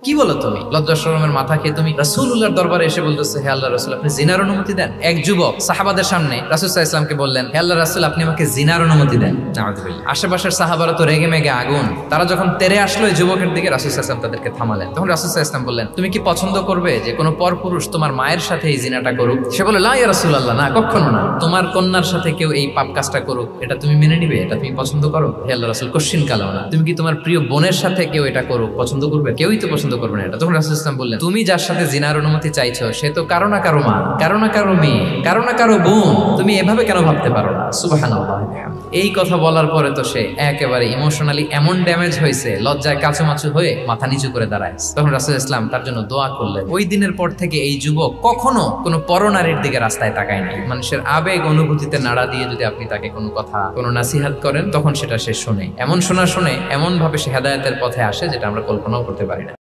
কি বলো তুমি? লজ্জা শরমের মাথা খেয়ে তুমি রাসূলুল্লাহর দরবারে এসে বলতেছো, হে আল্লাহ রাসূল, আপনি জিনার অনুমতি দেন? এক যুবক সাহাবাদের সামনে রাসূল সাল্লাল্লাহু আলাইহি ওয়াসাল্লামকে বললেন, হে আল্লাহ রাসূল, আপনি আমাকে জিনার অনুমতি দেন। নাউযুবিল্লাহ। আশেপাশের সাহাবারা তো রেগে মেগে আগুন। তারা যখন তেরে আসলো এই যুবকের দিকে, রাসূল সাল্লাল্লাহু আলাইহি ওয়াসাল্লাম তাদেরকে থামালেন। তখন রাসূল সাল্লাল্লাহু আলাইহি ওয়াসাল্লাম বললেন, তুমি কি পছন্দ করবে যে কোনো পরপুরুষ তোমার মায়ের সাথে এই জিনাটা করুক? সে বলল, লা ইয়া রাসূলুল্লাহ, না, কখনো না। তোমার কন্যার সাথে কেউ এই পাপ কাজটা করুক, এটা তুমি মেনে নিবে? এটা তুমি পছন্দ করো? হে আল্লাহ রাসূল, কোশ্চিন কালাও না। তুমি কি তোমার প্রিয় বোনের সাথে কেউ এটা করুক পছন্দ করবে? কেউই তো পছন্দ করবে না এটা। তখন রাসূল সাল্লাল্লাহু আলাইহি ওয়াসাল্লাম বললেন, তুমি যার সাথে জিনার অনুমতি চাইছো সে তো কারো না কারো মা, কারো না কারো মেয়ে, কারো না কারো বোন। তুমি এভাবে কেন ভাবতে পারো না? সুবহানাল্লাহ। এই কথা বলার পরে তো সে একেবারে ইমোশনালি এমন ড্যামেজ হয়েছে, লজ্জায় কাচুমাচু হয়ে মাথা নিচু করে দাঁড়ায়। তখন রাসূল ইসলাম তার জন্য দোয়া করলেন। ওই দিনের পর থেকে এই যুবক কখনো কোনো পরনারীর দিকে রাস্তায় তাকায় নাই। মানুষের আবেগ অনুভূতিতে নাড়া দিয়ে যদি আপনি তাকে কোনো কথা, কোনো নাসিহাত করেন, তখন সেটা সে শোনে। এমন শোনা শুনে এমন ভাবে সে হেদায়েতের পথে আসে যেটা আমরা কল্পনাও করতে পারি না।